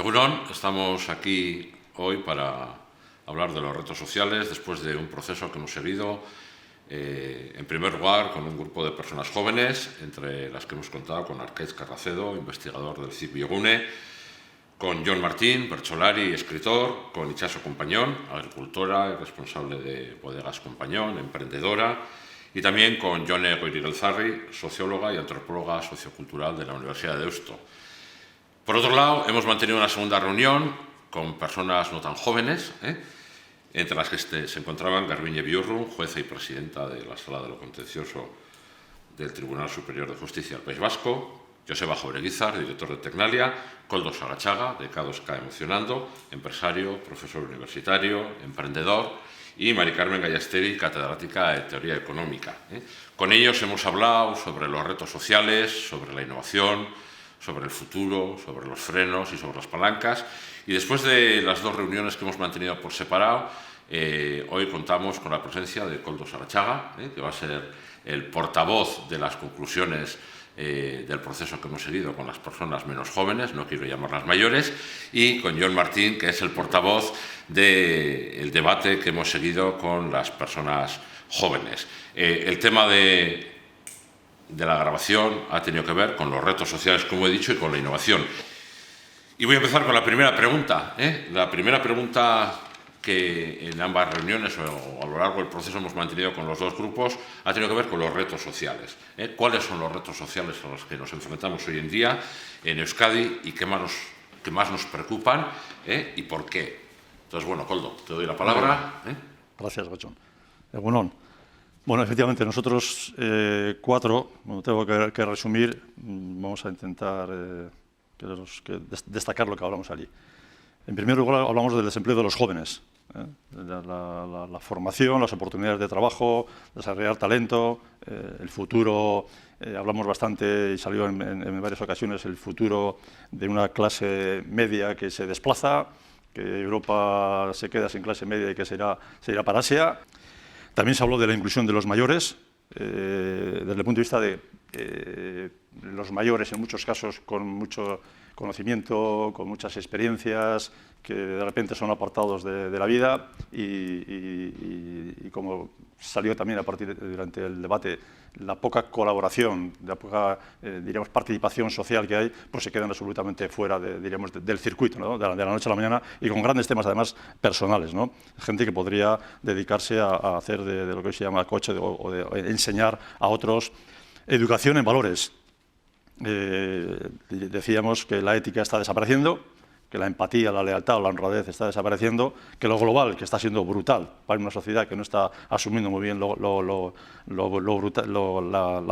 Egunon, estamos aquí hoy para hablar de los retos sociales después de un proceso que hemos seguido, en primer lugar, con un grupo de personas jóvenes, entre las que hemos contado con Arkaitz Carracedo, investigador del CIP Biogune, con Jon Martín Bercholari, escritor, con Itxaso Compañón, agricultora y responsable de Bodegas Compañón, emprendedora, y también con Jone Goirigelzarri, socióloga y antropóloga sociocultural de la Universidad de Deusto. Por otro lado, hemos mantenido una segunda reunión con personas no tan jóvenes, entre las que se encontraban Garbiñe Biurrun, jueza y presidenta de la Sala de lo Contencioso del Tribunal Superior de Justicia del País Vasco, Joseba Jaureguizar, director de Tecnalia, Koldo Sagachaga, de K2K Emocionando, empresario, profesor universitario, emprendedor, y Mari Carmen Gallasteri, catedrática de Teoría Económica. Con ellos hemos hablado sobre los retos sociales, sobre la innovación, sobre el futuro, sobre los frenos y sobre las palancas. Y después de las dos reuniones que hemos mantenido por separado, hoy contamos con la presencia de Koldo Sagachaga, que va a ser el portavoz de las conclusiones del proceso que hemos seguido con las personas menos jóvenes, no quiero llamarlas mayores, y con Jon Martín, que es el portavoz del debate que hemos seguido con las personas jóvenes. El tema de la grabación ha tenido que ver con los retos sociales, como he dicho, y con la innovación. Y voy a empezar con la primera pregunta. La primera pregunta que en ambas reuniones o a lo largo del proceso hemos mantenido con los dos grupos ha tenido que ver con los retos sociales. ¿Cuáles son los retos sociales a los que nos enfrentamos hoy en día en Euskadi y qué más nos preocupan y por qué? Entonces, bueno, Koldo, te doy la palabra. Gracias, Gachón. Egunon. Bueno, efectivamente, nosotros cuatro, tengo que resumir, vamos a intentar destacar lo que hablamos allí. En primer lugar, hablamos del desempleo de los jóvenes, la formación, las oportunidades de trabajo, desarrollar talento, el futuro. Hablamos bastante, y salió en varias ocasiones, el futuro de una clase media que se desplaza, que Europa se queda sin clase media y que se irá para Asia. También se habló de la inclusión de los mayores, desde el punto de vista de los mayores, en muchos casos, con mucho conocimiento, con muchas experiencias, que de repente son apartados de la vida y como salió también durante el debate, la poca colaboración, la poca diríamos, participación social que hay, pues se quedan absolutamente fuera del circuito, ¿no? de la noche a la mañana, y con grandes temas además personales, ¿no? Gente que podría dedicarse a hacer de lo que se llama coche o de enseñar a otros educación en valores. Decíamos que la ética está desapareciendo, que la empatía, la lealtad o la honradez está desapareciendo, que lo global, que está siendo brutal para una sociedad que no está asumiendo muy bien la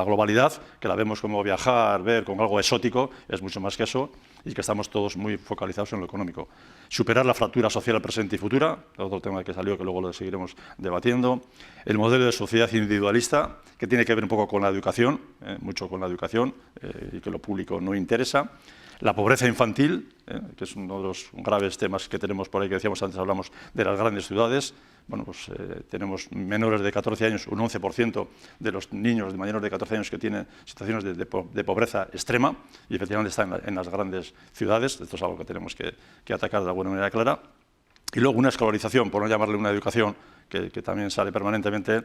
globalidad, que la vemos como viajar, ver con algo exótico, es mucho más que eso, y que estamos todos muy focalizados en lo económico. Superar la fractura social presente y futura, otro tema que salió que luego lo seguiremos debatiendo. El modelo de sociedad individualista, que tiene que ver un poco con la educación, mucho con la educación, y que lo público no interesa. La pobreza infantil, que es uno de los graves temas que tenemos por ahí, que decíamos antes, hablamos de las grandes ciudades. Bueno, pues tenemos menores de 14 años, un 11% de los niños de mayores de 14 años que tienen situaciones de pobreza extrema, y efectivamente están en las grandes ciudades. Esto es algo que tenemos que atacar de alguna manera clara. Y luego una escolarización, por no llamarle una educación, que también sale permanentemente,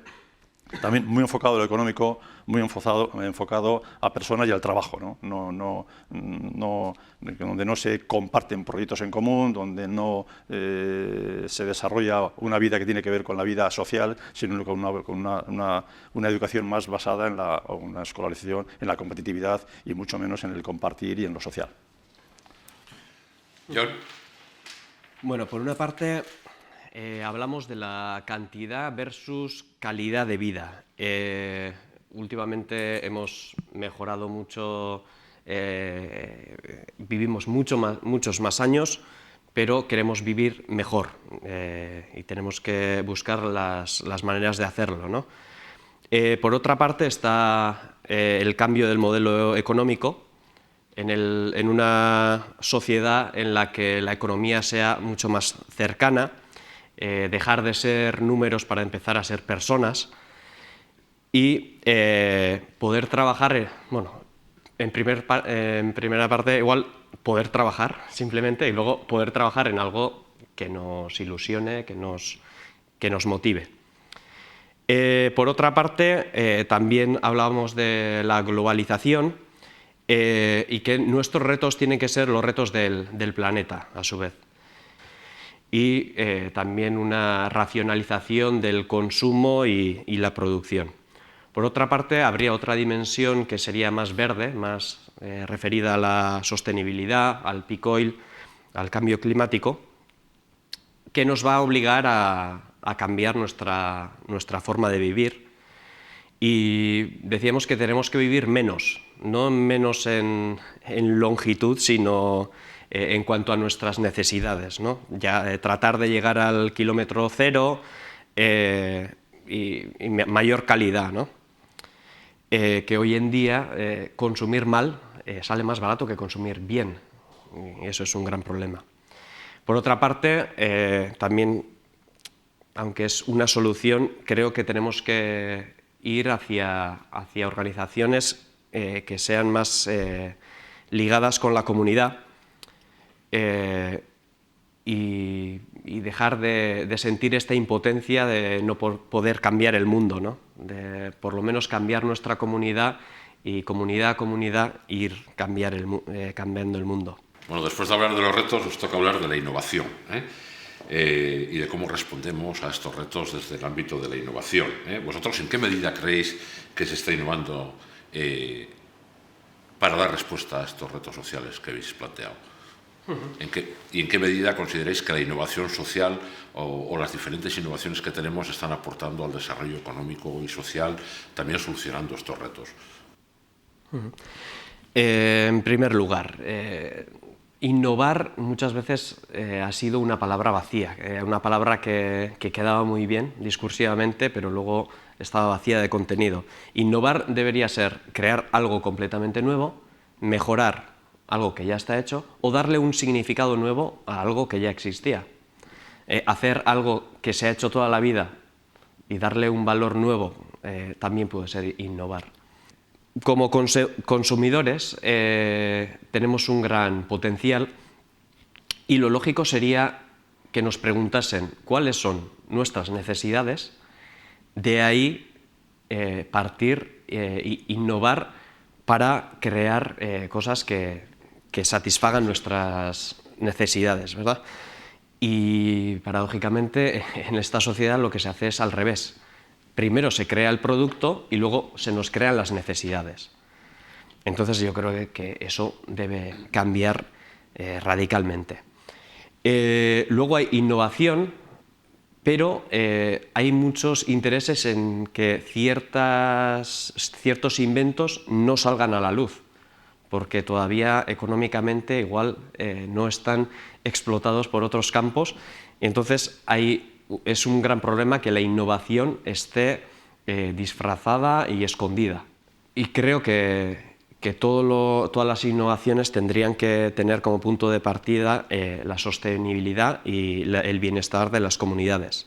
también muy enfocado a lo económico, muy enfocado a personas y al trabajo, ¿no? Donde no se comparten proyectos en común, donde no se desarrolla una vida que tiene que ver con la vida social, sino con una educación más basada en una escolarización, en la competitividad y mucho menos en el compartir y en lo social. Jon. Bueno, por una parte, hablamos de la cantidad versus calidad de vida. Últimamente hemos mejorado mucho, vivimos muchos más años, pero queremos vivir mejor y tenemos que buscar las maneras de hacerlo, ¿no? Por otra parte está el cambio del modelo económico en una sociedad en la que la economía sea mucho más cercana, dejar de ser números para empezar a ser personas y poder trabajar, En primera parte, igual poder trabajar simplemente y luego poder trabajar en algo que nos ilusione, que nos motive. Por otra parte, también hablábamos de la globalización y que nuestros retos tienen que ser los retos del planeta, a su vez. Y también una racionalización del consumo y la producción. Por otra parte, habría otra dimensión que sería más verde, más referida a la sostenibilidad, al peak oil, al cambio climático, que nos va a obligar a cambiar nuestra forma de vivir. Y decíamos que tenemos que vivir menos, no menos en longitud, sino en cuanto a nuestras necesidades, ¿no? Ya tratar de llegar al kilómetro cero y mayor calidad, ¿no? Que hoy en día consumir mal sale más barato que consumir bien, y eso es un gran problema. Por otra parte, también, aunque es una solución, creo que tenemos que ir hacia organizaciones que sean más ligadas con la comunidad y dejar de sentir esta impotencia de no poder cambiar el mundo, ¿no? De por lo menos cambiar nuestra comunidad y comunidad a comunidad ir cambiando el mundo. Bueno, después de hablar de los retos, nos toca hablar de la innovación y de cómo respondemos a estos retos desde el ámbito de la innovación. ¿Vosotros en qué medida creéis que se está innovando para dar respuesta a estos retos sociales que habéis planteado? ¿Y en qué medida consideráis que la innovación social o las diferentes innovaciones que tenemos están aportando al desarrollo económico y social, también solucionando estos retos? En primer lugar, innovar muchas veces ha sido una palabra vacía, una palabra que quedaba muy bien discursivamente, pero luego estaba vacía de contenido. Innovar debería ser crear algo completamente nuevo, mejorar algo que ya está hecho, o darle un significado nuevo a algo que ya existía. Hacer algo que se ha hecho toda la vida y darle un valor nuevo también puede ser innovar. Como consumidores tenemos un gran potencial y lo lógico sería que nos preguntasen cuáles son nuestras necesidades, de ahí partir e innovar para crear cosas que satisfagan nuestras necesidades, ¿verdad? Y paradójicamente en esta sociedad lo que se hace es al revés. Primero se crea el producto y luego se nos crean las necesidades. Entonces yo creo que eso debe cambiar radicalmente. Luego hay innovación, pero hay muchos intereses en que ciertos inventos no salgan a la luz, porque todavía económicamente igual no están explotados por otros campos. Entonces es un gran problema que la innovación esté disfrazada y escondida. Y creo que todas las innovaciones tendrían que tener como punto de partida la sostenibilidad y el bienestar de las comunidades.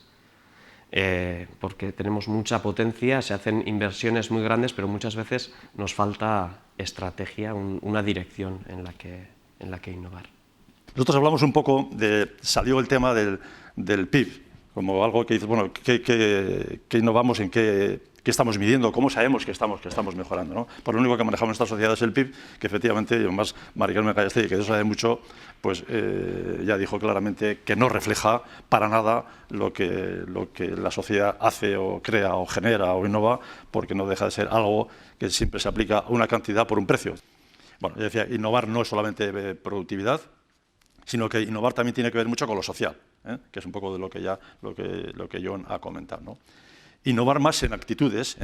Porque tenemos mucha potencia, se hacen inversiones muy grandes, pero muchas veces nos falta estrategia, una dirección en la que innovar. Nosotros hablamos un poco salió el tema del PIB, como algo que dice, bueno, ¿qué innovamos, en qué estamos midiendo, cómo sabemos que estamos mejorando, ¿no? Por lo único que manejamos en esta sociedad es el PIB, que efectivamente, y además Mari Carmen Gallástegui, que de eso sabe mucho, pues ya dijo claramente que no refleja para nada lo que la sociedad hace o crea o genera o innova, porque no deja de ser algo que siempre se aplica a una cantidad por un precio. Bueno, yo decía, innovar no es solamente productividad, sino que innovar también tiene que ver mucho con lo social, que es un poco de lo que Jon ha comentado, ¿no? Innovar más en actitudes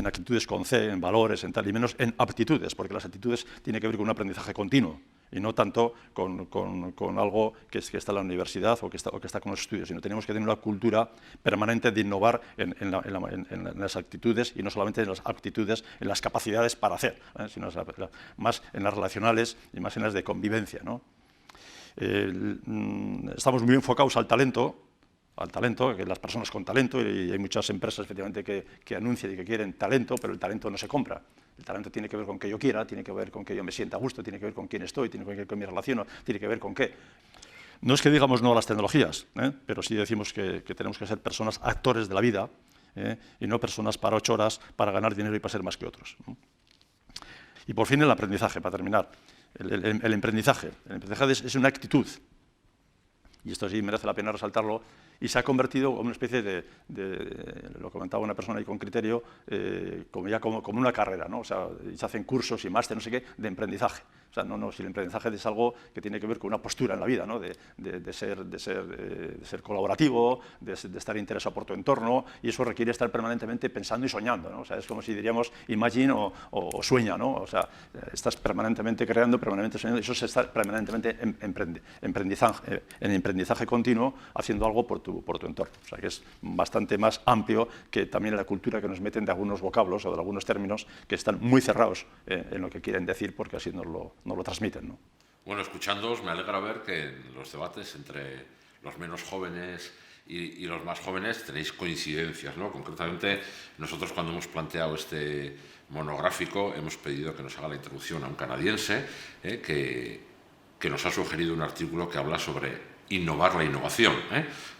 con C, en valores, en tal, y menos en aptitudes, porque las actitudes tienen que ver con un aprendizaje continuo y no tanto con algo que está en la universidad o que está con los estudios, sino tenemos que tener una cultura permanente de innovar en las actitudes y no solamente en las aptitudes, en las capacidades para hacer, sino más en las relacionales y más en las de convivencia, ¿no? Estamos muy enfocados al talento, que las personas con talento, y hay muchas empresas efectivamente que anuncian y que quieren talento, pero el talento no se compra. El talento tiene que ver con que yo quiera, tiene que ver con que yo me sienta a gusto, tiene que ver con quién estoy, tiene que ver con mi relación, tiene que ver con qué. No es que digamos no a las tecnologías, pero sí decimos que tenemos que ser personas actores de la vida, y no personas para 8 horas para ganar dinero y para ser más que otros. Y por fin el aprendizaje, para terminar. El emprendizaje es una actitud, y esto sí merece la pena resaltarlo, y se ha convertido en una especie lo comentaba una persona ahí con criterio, como una carrera, ¿no? O sea, se hacen cursos y máster, no sé qué, de emprendizaje. O sea, si el emprendizaje es algo que tiene que ver con una postura en la vida, ¿no? de ser colaborativo, de estar interesado por tu entorno, y eso requiere estar permanentemente pensando y soñando, ¿no? O sea, es como si diríamos imagine o sueña, ¿no? O sea, estás permanentemente creando, permanentemente soñando, y eso es estar permanentemente en emprendizaje continuo, haciendo algo por tu entorno. O sea, que es bastante más amplio que también la cultura que nos meten de algunos vocablos o de algunos términos que están muy cerrados en lo que quieren decir, porque así nos lo transmiten, ¿no? Bueno, escuchándoos me alegra ver que en los debates entre los menos jóvenes y los más jóvenes tenéis coincidencias, ¿no? Concretamente, nosotros cuando hemos planteado este monográfico hemos pedido que nos haga la introducción a un canadiense que nos ha sugerido un artículo que habla sobre innovar la innovación.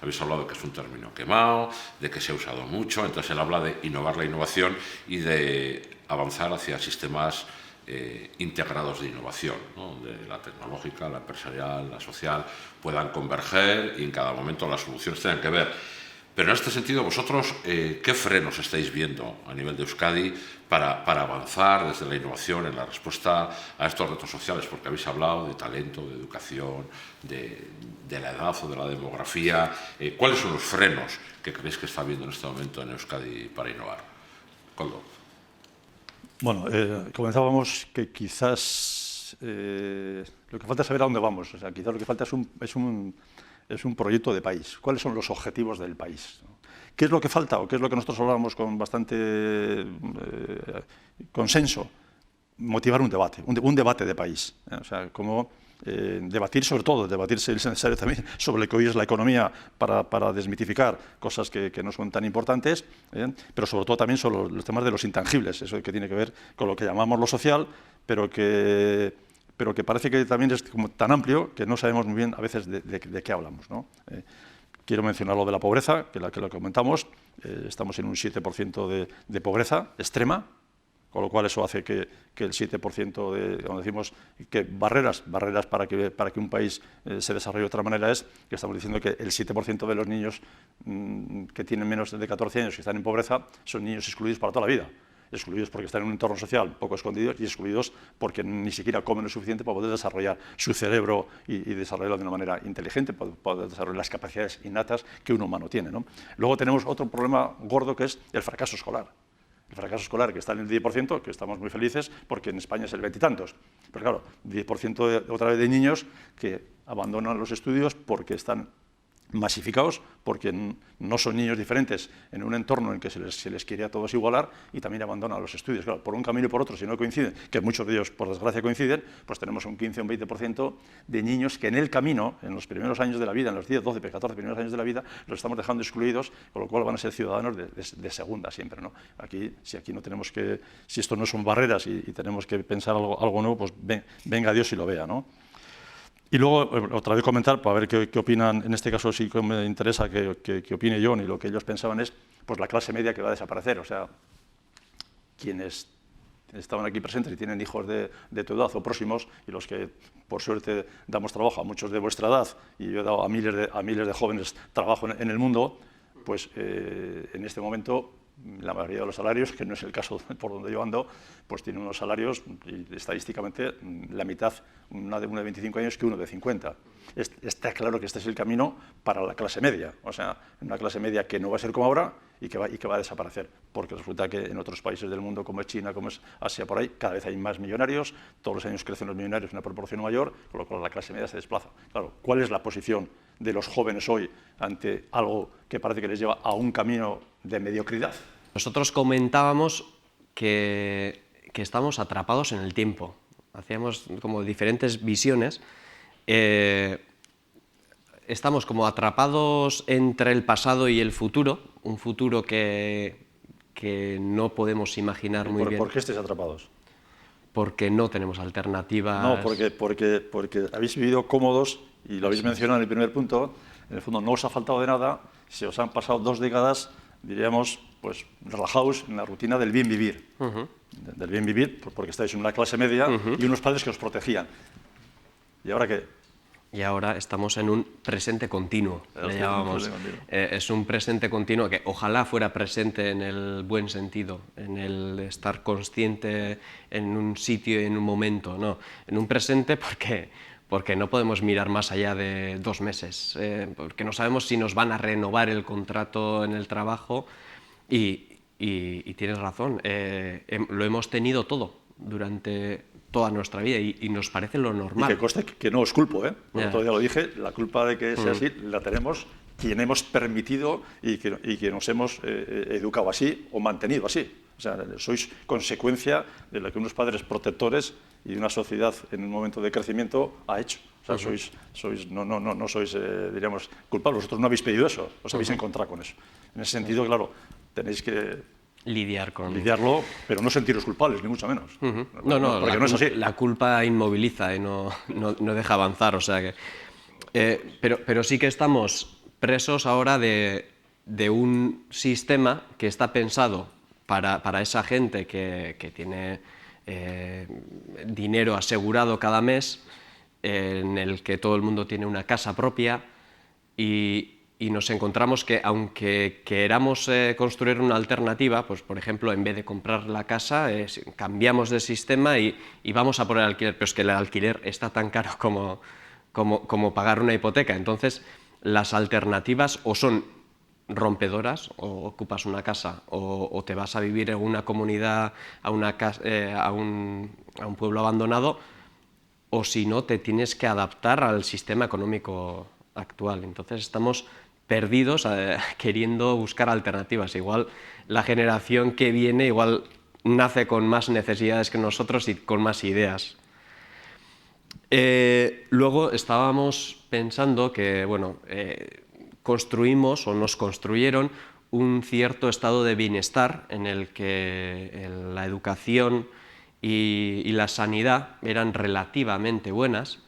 Habéis hablado de que es un término quemado, de que se ha usado mucho, entonces él habla de innovar la innovación y de avanzar hacia sistemas integrados de innovación, ¿no? Donde la tecnológica, la empresarial, la social puedan converger y en cada momento las soluciones tengan que ver. Pero en este sentido, vosotros, ¿qué frenos estáis viendo a nivel de Euskadi para avanzar desde la innovación en la respuesta a estos retos sociales? Porque habéis hablado de talento, de educación, de la edad o de la demografía. ¿Cuáles son los frenos que creéis que está habiendo en este momento en Euskadi para innovar? Koldo. Bueno, comenzábamos que quizás lo que falta es saber a dónde vamos. O sea, quizás lo que falta es un proyecto de país. ¿Cuáles son los objetivos del país? ¿Qué es lo que falta o qué es lo que nosotros hablábamos con bastante consenso? Motivar un debate de país. O sea, cómo debatir sobre todo, debatirse es necesario también sobre lo que hoy es la economía para desmitificar cosas que no son tan importantes, pero sobre todo también sobre los temas de los intangibles, eso que tiene que ver con lo que llamamos lo social, pero que parece que también es como tan amplio que no sabemos muy bien a veces de qué hablamos, ¿no? Quiero mencionar lo de la pobreza, que lo comentamos, estamos en un 7% de pobreza extrema, con lo cual eso hace que el 7% cuando decimos que barreras para que un país se desarrolle de otra manera es que estamos diciendo que el 7% de los niños que tienen menos de 14 años que están en pobreza son niños excluidos para toda la vida. Excluidos porque están en un entorno social poco escondidos y excluidos porque ni siquiera comen lo suficiente para poder desarrollar su cerebro y desarrollarlo de una manera inteligente, para poder desarrollar las capacidades innatas que un humano tiene, ¿no? Luego tenemos otro problema gordo que es el fracaso escolar. El fracaso escolar, que está en el 10%, que estamos muy felices, porque en España es el 20 y tantos. Pero claro, 10% otra vez de niños que abandonan los estudios porque están masificados, porque no son niños diferentes en un entorno en que se les quiere a todos igualar y también abandonan los estudios. Claro, por un camino y por otro, si no coinciden, que muchos de ellos, por desgracia, coinciden, pues tenemos un 15 o un 20% de niños que en el camino, en los primeros años de la vida, en los 10, 12, 14 primeros años de la vida, los estamos dejando excluidos, con lo cual van a ser ciudadanos de segunda siempre, ¿no? Si aquí no tenemos que, si esto no son barreras y tenemos que pensar algo nuevo, pues venga Dios y lo vea, ¿no? Y luego, otra vez comentar, para ver qué opinan, en este caso sí que me interesa que opine John, y lo que ellos pensaban es pues la clase media que va a desaparecer. O sea, quienes estaban aquí presentes y tienen hijos de tu edad o próximos, y los que por suerte damos trabajo a muchos de vuestra edad, y yo he dado a miles de jóvenes trabajo en el mundo, pues en este momento la mayoría de los salarios, que no es el caso por donde yo ando, pues tienen unos salarios, y estadísticamente, la mitad, uno de 25 años que uno de 50. Está claro que este es el camino para la clase media, o sea, una clase media que no va a ser como ahora y que va a desaparecer, porque resulta que en otros países del mundo, como es China, como es Asia, por ahí, cada vez hay más millonarios, todos los años crecen los millonarios en una proporción mayor, con lo cual la clase media se desplaza. Claro, ¿cuál es la posición de los jóvenes hoy ante algo que parece que les lleva a un camino de mediocridad? Nosotros comentábamos que estamos atrapados en el tiempo. Hacíamos como diferentes visiones. Estamos como atrapados entre el pasado y el futuro, un futuro que que no podemos imaginar muy bien. ¿Por qué estáis atrapados? Porque no tenemos alternativas. No, porque habéis vivido cómodos, y lo habéis mencionado en el primer punto. En el fondo no os ha faltado de nada, se os han pasado 2 décadas, diríamos, pues relajaos en la rutina del bien vivir. Del bien vivir, porque estáis en una clase media y unos padres que os protegían. ¿Y ahora qué? Y ahora estamos en un presente continuo, le llamamos. Es un presente continuo que ojalá fuera presente en el buen sentido, en el estar consciente en un sitio y en un momento, no. En un presente porque no podemos mirar más allá de 2 meses, porque no sabemos si nos van a renovar el contrato en el trabajo y tienes razón, lo hemos tenido todo durante toda nuestra vida y nos parece lo normal. Y que conste que no os culpo, ¿eh? El otro día lo dije, la culpa de que sea así la tenemos quien hemos permitido y que nos hemos educado así o mantenido así. O sea, sois consecuencia de lo que unos padres protectores y una sociedad en un momento de crecimiento ha hecho. O sea, no sois, diríamos, culpables. Vosotros no habéis pedido eso, os habéis encontrado con eso. En ese sentido, claro, tenéis que lidiarlo, pero no sentiros culpables, ni mucho menos. No, porque no es así. La culpa inmoviliza y no deja avanzar, o sea que... pero sí que estamos presos ahora de un sistema que está pensado para esa gente que tiene dinero asegurado cada mes, en el que todo el mundo tiene una casa propia y nos encontramos que aunque queramos construir una alternativa, pues por ejemplo, en vez de comprar la casa, cambiamos de sistema y vamos a poner alquiler, pero es que el alquiler está tan caro como pagar una hipoteca. Entonces, las alternativas o son rompedoras, o ocupas una casa, o te vas a vivir en una comunidad, a un pueblo abandonado, o si no, te tienes que adaptar al sistema económico actual. Entonces estamos perdidos queriendo buscar alternativas. Igual la generación que viene igual nace con más necesidades que nosotros y con más ideas. Luego estábamos pensando que, bueno, construimos o nos construyeron un cierto estado de bienestar en el que la educación y la sanidad eran relativamente buenas,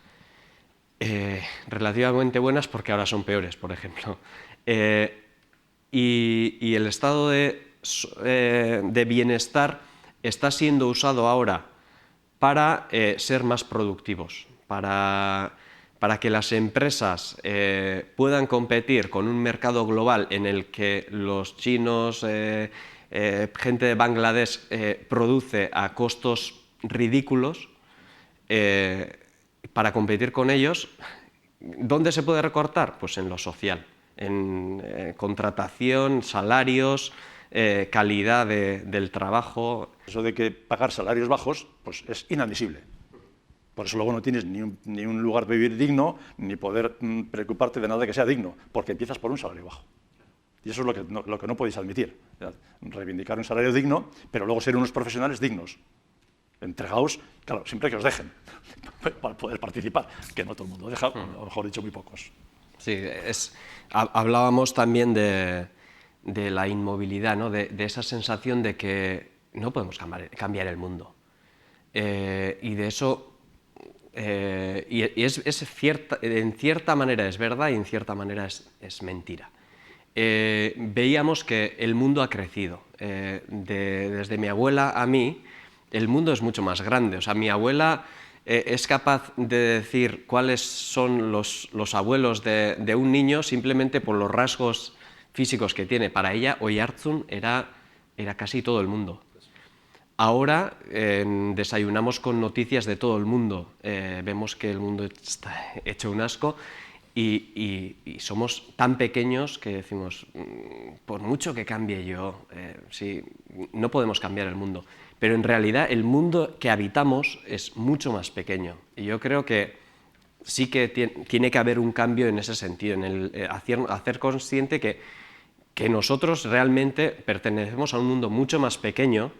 porque ahora son peores, por ejemplo. Y el estado de bienestar está siendo usado ahora para ser más productivos, para que las empresas puedan competir con un mercado global en el que los chinos, gente de Bangladesh produce a costos ridículos. Para competir con ellos, ¿dónde se puede recortar? Pues en lo social, en contratación, salarios, calidad del trabajo. Eso de que pagar salarios bajos pues es inadmisible. Por eso luego no tienes ni un lugar de vivir digno, ni poder preocuparte de nada que sea digno, porque empiezas por un salario bajo. Y eso es lo que no podéis admitir. Reivindicar un salario digno, pero luego ser unos profesionales dignos. Entregaos, claro, siempre que os dejen, para poder participar, que no todo el mundo deja, o mejor dicho, muy pocos. Sí, hablábamos también de la inmovilidad, ¿no? de esa sensación de que no podemos cambiar el mundo. Y de eso, en cierta manera es verdad y en cierta manera es mentira. Veíamos que el mundo ha crecido. Desde mi abuela a mí, el mundo es mucho más grande. O sea, mi abuela es capaz de decir cuáles son los abuelos de un niño simplemente por los rasgos físicos que tiene. Para ella, Oiartzun era casi todo el mundo. Ahora desayunamos con noticias de todo el mundo. Vemos que el mundo está hecho un asco y somos tan pequeños que decimos, por mucho que cambie yo, sí, no podemos cambiar el mundo. Pero en realidad el mundo que habitamos es mucho más pequeño. Y yo creo que sí que tiene que haber un cambio en ese sentido, en el hacer consciente que nosotros realmente pertenecemos a un mundo mucho más pequeño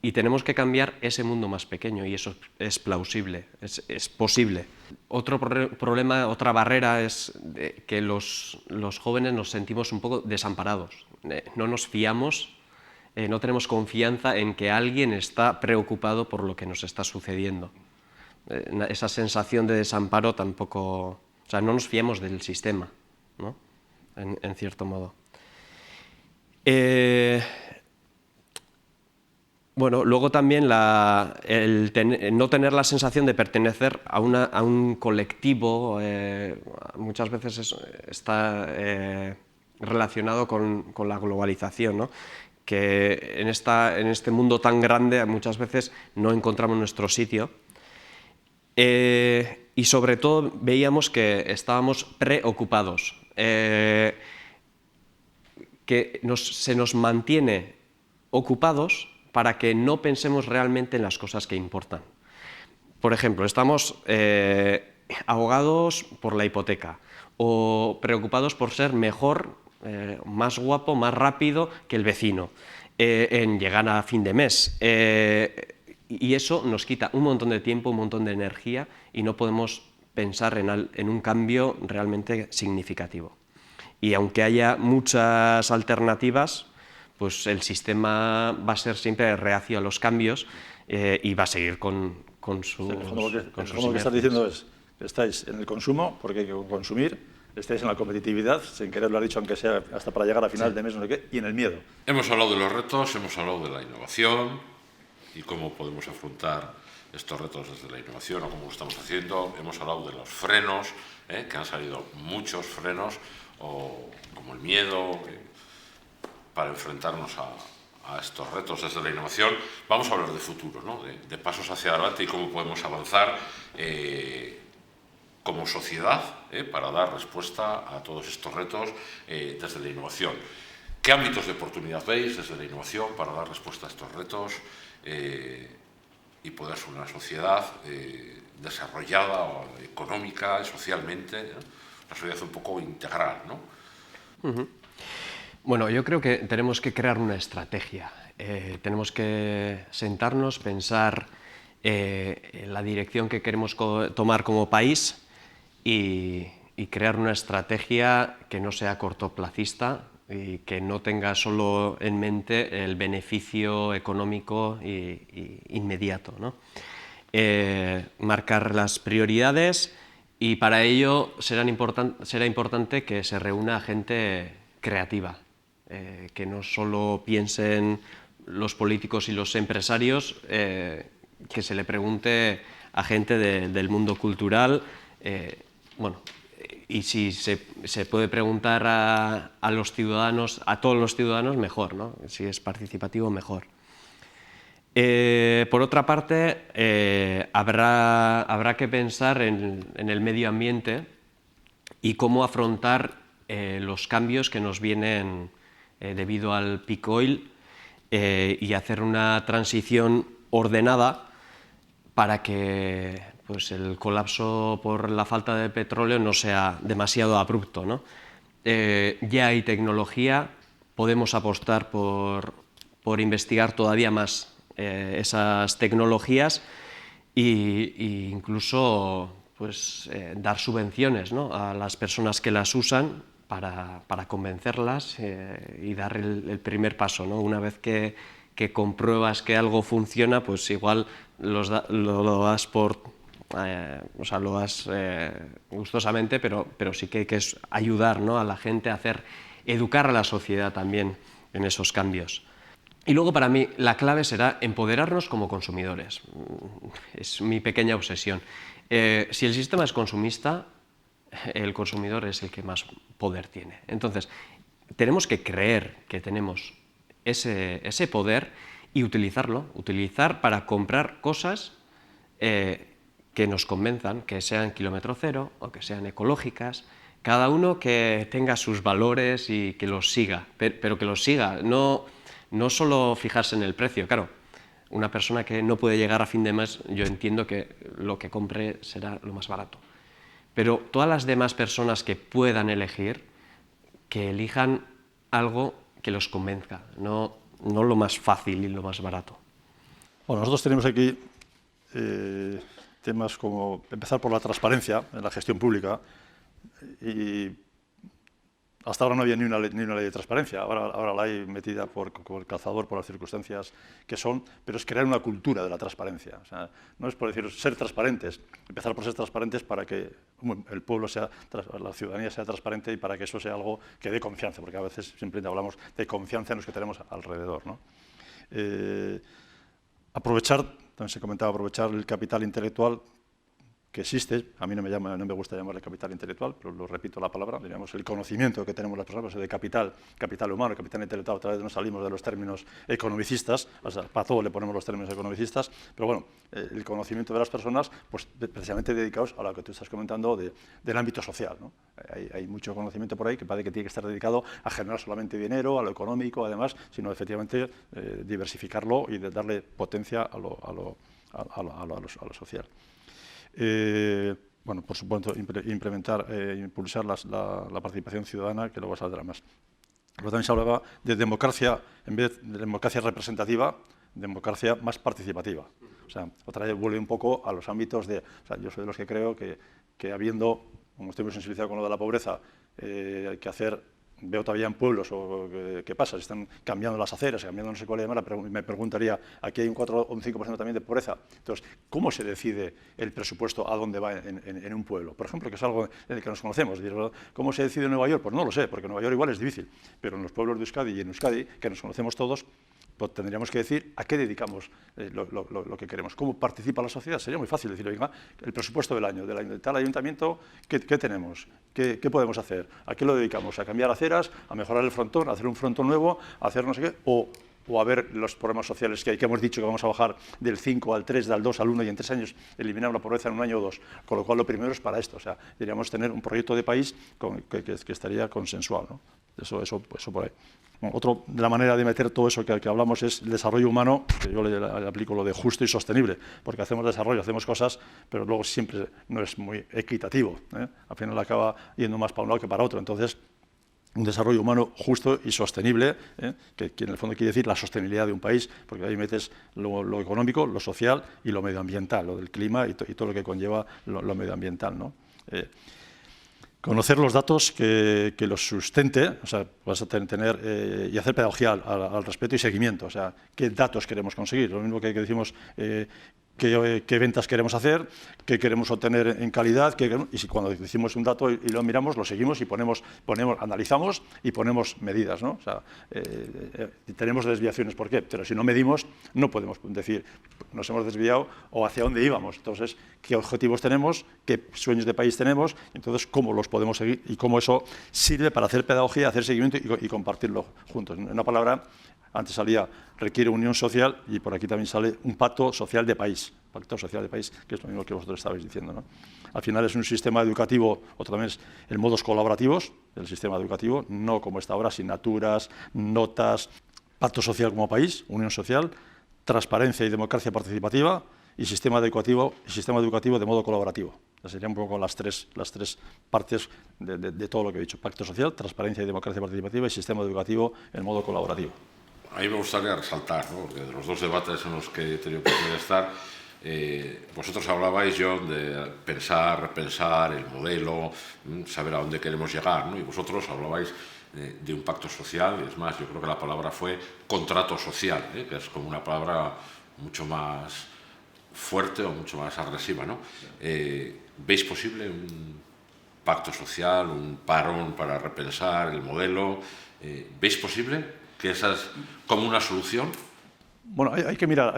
y tenemos que cambiar ese mundo más pequeño, y eso es plausible, es posible. Otro problema, otra barrera es que los jóvenes nos sentimos un poco desamparados, no nos fiamos no tenemos confianza en que alguien está preocupado por lo que nos está sucediendo. Esa sensación de desamparo tampoco... O sea, no nos fiamos del sistema, ¿no? En cierto modo. Bueno, luego también no tener la sensación de pertenecer a un colectivo, muchas veces está relacionado con la globalización, ¿no? Que en este mundo tan grande muchas veces no encontramos nuestro sitio. Y sobre todo veíamos que estábamos preocupados, que se nos mantiene ocupados para que no pensemos realmente en las cosas que importan. Por ejemplo, estamos ahogados por la hipoteca o preocupados por ser mejor, más guapo, más rápido que el vecino, en llegar a fin de mes. Y eso nos quita un montón de tiempo, un montón de energía y no podemos pensar en un cambio realmente significativo. Y aunque haya muchas alternativas, pues el sistema va a ser siempre reacio a los cambios y va a seguir con sus Lo que estás diciendo es que estáis en el consumo, porque hay que consumir, estáis en la competitividad, sin querer lo has dicho, aunque sea hasta para llegar a final de mes, no sé qué, y en el miedo. Hemos hablado de los retos, hemos hablado de la innovación y cómo podemos afrontar estos retos desde la innovación o cómo lo estamos haciendo. Hemos hablado de los frenos, que han salido muchos frenos, o como el miedo, para enfrentarnos a estos retos desde la innovación. Vamos a hablar de futuro, ¿no? de pasos hacia adelante y cómo podemos avanzar como sociedad para dar respuesta a todos estos retos desde la innovación. ¿Qué ámbitos de oportunidad veis desde la innovación para dar respuesta a estos retos y poder ser una sociedad desarrollada económica y socialmente, ¿no? Una sociedad un poco integral, ¿no? Bueno, yo creo que tenemos que crear una estrategia. Tenemos que sentarnos, pensar en la dirección que queremos tomar como país y crear una estrategia que no sea cortoplacista y que no tenga solo en mente el beneficio económico inmediato, ¿no? Marcar las prioridades y para ello será importante que se reúna gente creativa, que no solo piensen los políticos y los empresarios, que se le pregunte a gente del mundo cultural, bueno, y si se puede preguntar a los ciudadanos, a todos los ciudadanos, mejor, ¿no? Si es participativo, mejor. Por otra parte, habrá que pensar en el medio ambiente y cómo afrontar los cambios que nos vienen debido al peak oil y hacer una transición ordenada para que pues, el colapso por la falta de petróleo no sea demasiado abrupto, ¿no? Ya hay tecnología, podemos apostar por investigar todavía más esas tecnologías e incluso pues, dar subvenciones, ¿no? A las personas que las usan para convencerlas y dar el primer paso, ¿no? Una vez que compruebas que algo funciona, pues igual lo das por... o sea, lo das gustosamente, pero sí que hay que ayudar, ¿no? A la gente a educar a la sociedad también en esos cambios. Y luego para mí la clave será empoderarnos como consumidores. Es mi pequeña obsesión. Si el sistema es consumista, el consumidor es el que más poder tiene. Entonces, tenemos que creer que tenemos ese poder y utilizar para comprar cosas que nos convenzan, que sean kilómetro cero o que sean ecológicas, cada uno que tenga sus valores y que los siga, pero que los siga, no solo fijarse en el precio. Claro, una persona que no puede llegar a fin de mes, yo entiendo que lo que compre será lo más barato. Pero todas las demás personas que puedan elegir, que elijan algo que los convenzca, no lo más fácil y lo más barato. Bueno, nosotros tenemos aquí temas como empezar por la transparencia en la gestión pública y Hasta ahora no había ni una ley de transparencia, ahora la hay metida por el calzador, por las circunstancias que son, pero es crear una cultura de la transparencia. O sea, no es por decir ser transparentes, empezar por ser transparentes para que el pueblo sea, la ciudadanía sea transparente y para que eso sea algo que dé confianza, porque a veces simplemente hablamos de confianza en los que tenemos alrededor, ¿no? Aprovechar, también se comentaba, aprovechar el capital intelectual que existe, a mí no me gusta llamarle capital intelectual, pero lo repito la palabra, digamos, el conocimiento que tenemos las personas, de capital humano, capital intelectual, otra vez nos salimos de los términos economicistas, o sea, para todo le ponemos los términos economicistas, pero bueno, el conocimiento de las personas, pues precisamente dedicados a lo que tú estás comentando del ámbito social, ¿no? Hay mucho conocimiento por ahí que parece que tiene que estar dedicado a generar solamente dinero, a lo económico, además, sino efectivamente diversificarlo y de darle potencia a lo social. Bueno, por supuesto, impulsar la participación ciudadana, que luego saldrá más. Luego también se hablaba de democracia, en vez de democracia representativa, democracia más participativa. O sea, otra vez vuelve un poco a los ámbitos de... O sea, yo soy de los que creo que habiendo, como estoy muy sensibilizado con lo de la pobreza, hay que hacer... Veo todavía en pueblos, ¿qué pasa? Se están cambiando las aceras, cambiando no sé cuál y demás, me preguntaría, aquí hay un 4 o un 5% también de pobreza. Entonces, ¿cómo se decide el presupuesto a dónde va en un pueblo? Por ejemplo, que es algo en el que nos conocemos. ¿Cómo se decide en Nueva York? Pues no lo sé, porque en Nueva York igual es difícil, pero en los pueblos de Euskadi y en Euskadi, que nos conocemos todos, pues tendríamos que decir a qué dedicamos lo que queremos, cómo participa la sociedad. Sería muy fácil decir, oiga, el presupuesto del año de tal ayuntamiento, ¿qué tenemos? ¿Qué podemos hacer? ¿A qué lo dedicamos? ¿A cambiar aceras? ¿A mejorar el frontón? ¿A hacer un frontón nuevo? ¿A hacer no sé qué? O a ver los problemas sociales que hay, que hemos dicho que vamos a bajar del 5 al 3, del 2 al 1 y en 3 años eliminar la pobreza en un año o 2. Con lo cual, lo primero es para esto. O sea, deberíamos tener un proyecto de país que estaría consensual, ¿no? Eso por ahí. Bueno, de la manera de meter todo eso que hablamos es el desarrollo humano, que yo le aplico lo de justo y sostenible, porque hacemos desarrollo, hacemos cosas, pero luego siempre no es muy equitativo, ¿eh? Al final acaba yendo más para un lado que para otro. Entonces, un desarrollo humano justo y sostenible, que en el fondo quiere decir la sostenibilidad de un país, porque ahí metes lo económico, lo social y lo medioambiental, lo del clima y todo lo que conlleva lo medioambiental, ¿no? Conocer los datos que los sustente, o sea, vas a tener y hacer pedagogía al respecto y seguimiento, o sea, qué datos queremos conseguir. Lo mismo que decimos qué ventas queremos hacer, qué queremos obtener en calidad, y si cuando decimos un dato y lo miramos, lo seguimos y analizamos y ponemos medidas, ¿no? O sea, tenemos desviaciones, ¿por qué? Pero si no medimos, no podemos decir nos hemos desviado o hacia dónde íbamos. Entonces, qué objetivos tenemos, qué sueños de país tenemos, entonces cómo los podemos seguir y cómo eso sirve para hacer pedagogía, hacer seguimiento y compartirlo juntos. En una palabra, antes salía, requiere unión social y por aquí también sale un pacto social de país. Pacto social de país, que es lo mismo que vosotros estabais diciendo, ¿no? Al final es un sistema educativo, otra vez, en modos colaborativos, el sistema educativo, no como está ahora, asignaturas, notas, pacto social como país, unión social, transparencia y democracia participativa y sistema educativo de modo colaborativo. Serían un poco las tres partes de todo lo que he dicho. Pacto social, transparencia y democracia participativa y sistema educativo en modo colaborativo. A mí me gustaría resaltar, ¿no? Que de los dos debates en los que he tenido oportunidad de estar, vosotros hablabais, John, de pensar, repensar el modelo, saber a dónde queremos llegar, ¿no? Y vosotros hablabais de un pacto social, y es más, yo creo que la palabra fue contrato social, que es como una palabra mucho más fuerte o mucho más agresiva, ¿no? ¿Veis posible un pacto social, un parón para repensar el modelo? ¿Veis posible que esa es como una solución? Bueno, hay que mirar,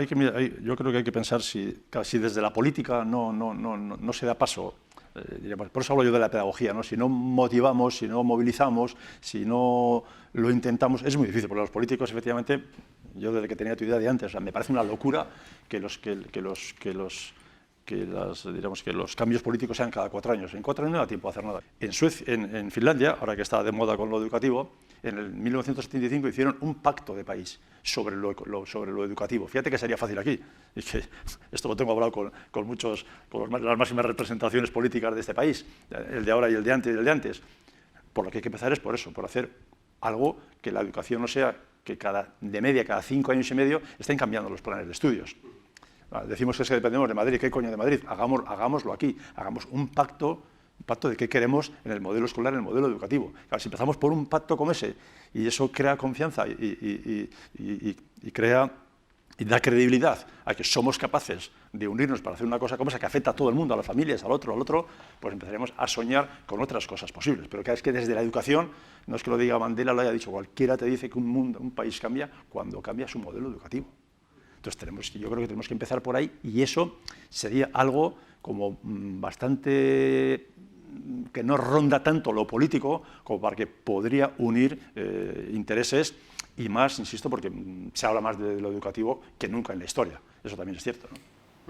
yo creo que hay que pensar si desde la política no se da paso. Por eso hablo yo de la pedagogía, ¿no? Si no motivamos, si no movilizamos, si no lo intentamos, es muy difícil, porque los políticos, efectivamente, yo desde que tenía tu idea de antes, o sea, me parece una locura que los cambios políticos sean cada 4 años. En 4 años no da tiempo a hacer nada. En Finlandia, ahora que está de moda con lo educativo, en el 1975 hicieron un pacto de país sobre lo educativo. Fíjate que sería fácil aquí. Y que esto lo tengo hablado con las máximas representaciones políticas de este país, el de ahora y el de antes. Por lo que hay que empezar es por eso, por hacer algo que la educación no sea que de media cada 5 años y medio estén cambiando los planes de estudios. Decimos que dependemos de Madrid. ¿Qué coño de Madrid? Hagámoslo aquí. Hagamos un pacto Un pacto de qué queremos en el modelo escolar, en el modelo educativo. Claro, si empezamos por un pacto como ese y eso crea confianza y crea y da credibilidad a que somos capaces de unirnos para hacer una cosa como esa que afecta a todo el mundo, a las familias, al otro, pues empezaremos a soñar con otras cosas posibles. Pero claro, es que desde la educación, no es que lo diga Mandela, lo haya dicho, cualquiera te dice que un país cambia cuando cambia su modelo educativo. Entonces yo creo que tenemos que empezar por ahí y eso sería algo como bastante que no ronda tanto lo político como para que podría unir intereses y más, insisto, porque se habla más de lo educativo que nunca en la historia. Eso también es cierto, ¿no?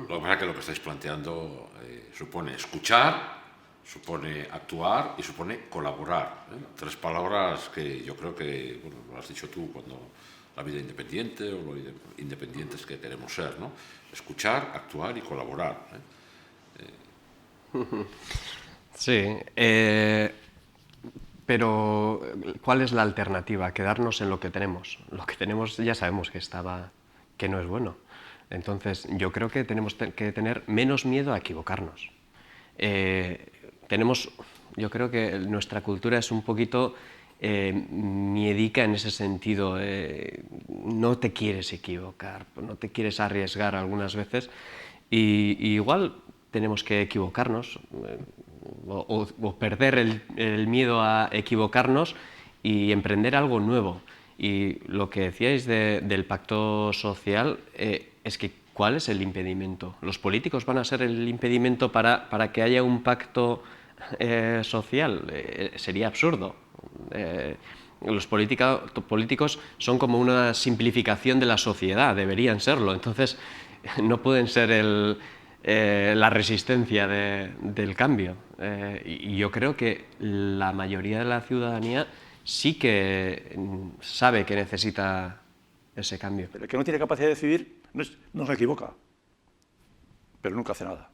Lo que pasa es que lo que estáis planteando supone escuchar, supone actuar y supone colaborar. Tres palabras que yo creo que, bueno, lo has dicho tú cuando la vida independiente o lo independientes que queremos ser, ¿no? Escuchar, actuar y colaborar. Sí, pero ¿cuál es la alternativa? Quedarnos en lo que tenemos. Lo que tenemos ya sabemos que no es bueno. Entonces, yo creo que tenemos que tener menos miedo a equivocarnos. Yo creo que nuestra cultura es un poquito miedica en ese sentido. No te quieres equivocar, no te quieres arriesgar algunas veces. Y igual tenemos que equivocarnos o perder el miedo a equivocarnos y emprender algo nuevo. Y lo que decíais del pacto social es que ¿cuál es el impedimento? ¿Los políticos van a ser el impedimento para que haya un pacto social? Sería absurdo. Los políticos son como una simplificación de la sociedad, deberían serlo. Entonces no pueden ser la resistencia del cambio. Y yo creo que la mayoría de la ciudadanía sí que sabe que necesita ese cambio. Pero el que no tiene capacidad de decidir no se equivoca, pero nunca hace nada.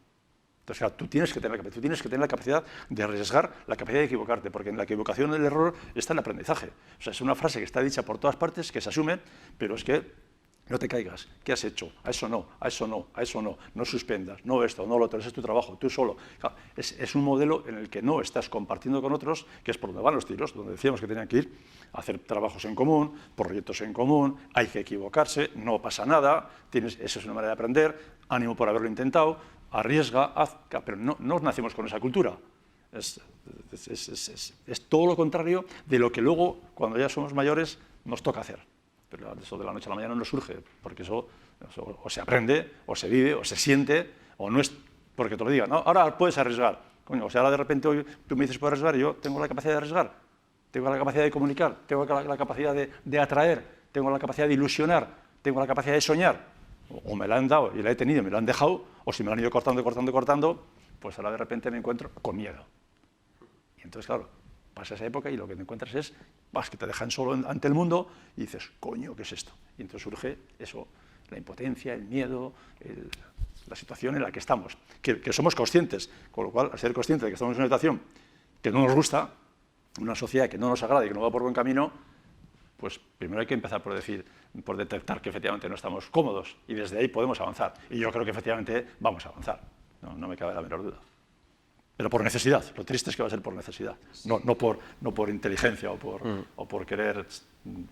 Entonces, claro, tú tienes que tener la capacidad de arriesgar, la capacidad de equivocarte, porque en la equivocación y el error está el aprendizaje. O sea, es una frase que está dicha por todas partes, que se asume, pero es que no te caigas. ¿Qué has hecho? A eso no, a eso no, a eso no. No suspendas, no esto, no lo otro, ese es tu trabajo, tú solo. Claro, es un modelo en el que no estás compartiendo con otros, que es por donde van los tiros, donde decíamos que tenían que ir a hacer trabajos en común, proyectos en común, hay que equivocarse, no pasa nada, esa es una manera de aprender, ánimo por haberlo intentado, arriesga, haz, pero no nacemos con esa cultura. Es todo lo contrario de lo que luego, cuando ya somos mayores, nos toca hacer. Pero eso de la noche a la mañana no surge, porque eso o se aprende, o se vive, o se siente, o no es porque te lo digan. No, ahora puedes arriesgar. Coño, o sea, ahora de repente hoy tú me dices puedes arriesgar y yo tengo la capacidad de arriesgar, tengo la capacidad de comunicar, tengo la capacidad de atraer, tengo la capacidad de ilusionar, tengo la capacidad de soñar. O me la han dado y la he tenido y me la han dejado, o si me la han ido cortando, pues ahora de repente me encuentro con miedo. Y entonces, claro, pasa esa época y lo que te encuentras es que te dejan solo ante el mundo y dices, coño, ¿qué es esto? Y entonces surge eso, la impotencia, el miedo, la situación en la que estamos, que somos conscientes, con lo cual, al ser conscientes de que estamos en una situación que no nos gusta, una sociedad que no nos agrada y que no va por buen camino, pues primero hay que empezar por detectar que efectivamente no estamos cómodos y desde ahí podemos avanzar. Y yo creo que efectivamente vamos a avanzar, no me cabe la menor duda. Pero por necesidad, lo triste es que va a ser por necesidad, no por inteligencia o por querer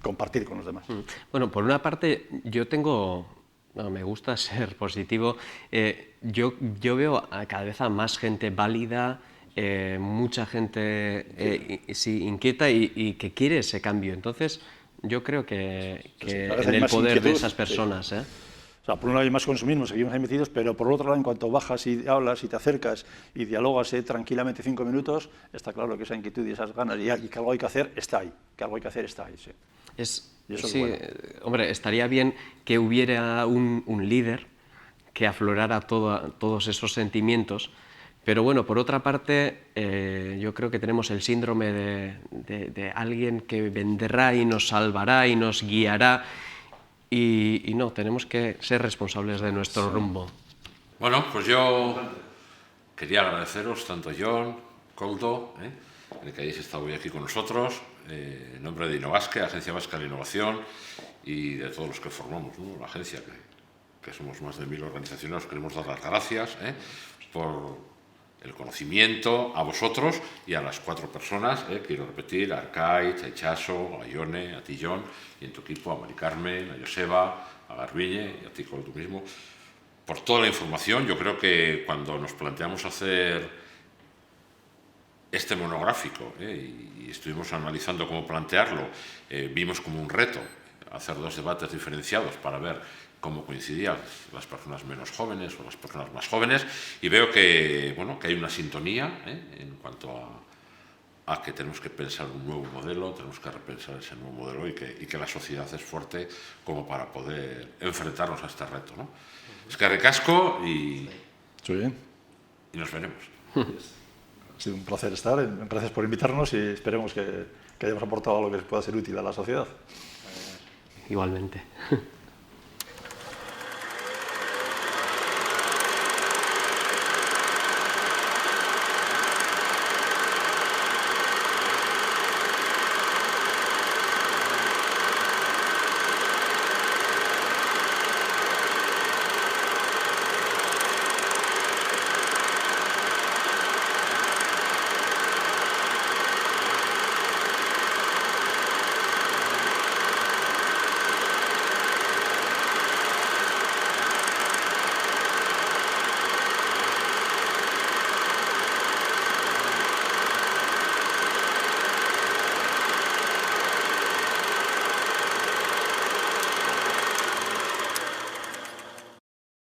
compartir con los demás. Bueno, por una parte me gusta ser positivo, yo veo cada vez a más gente válida, mucha gente inquieta y que quiere ese cambio, entonces yo creo que en el poder de esas personas. Sí. O sea, por un lado hay más consumismo, seguimos ahí metidos, pero por otro lado, en cuanto bajas y hablas y te acercas y dialogas tranquilamente 5 minutos, está claro que esa inquietud y esas ganas y que algo hay que hacer está ahí, sí. Sí, bueno. Hombre, estaría bien que hubiera un líder que aflorara todos esos sentimientos, pero bueno, por otra parte, yo creo que tenemos el síndrome de alguien que vendrá y nos salvará y nos guiará. Y no, tenemos que ser responsables de nuestro rumbo. Bueno, pues yo quería agradeceros tanto Jon, Koldo, el que hayáis estado hoy aquí con nosotros, en nombre de Innovasque, Agencia Vasca de la Innovación, y de todos los que formamos, ¿no? La agencia, que somos más de 1000 organizaciones, os queremos dar las gracias por el conocimiento, a vosotros y a las 4 personas, quiero repetir, a Arcaiz, a Itxaso, a Ione, a Tillón y en tu equipo a Mari Carmen, a Joseba, a Garbiñe y a ti con tú mismo, por toda la información. Yo creo que cuando nos planteamos hacer este monográfico y estuvimos analizando cómo plantearlo, vimos como un reto hacer 2 debates diferenciados para ver cómo coincidían las personas menos jóvenes o las personas más jóvenes, y veo que, bueno, que hay una sintonía en cuanto a que tenemos que pensar un nuevo modelo, tenemos que repensar ese nuevo modelo y que la sociedad es fuerte como para poder enfrentarnos a este reto, ¿no? Es que recasco y nos veremos. Ha sido un placer estar, gracias por invitarnos y esperemos que hayamos aportado algo que pueda ser útil a la sociedad. Igualmente.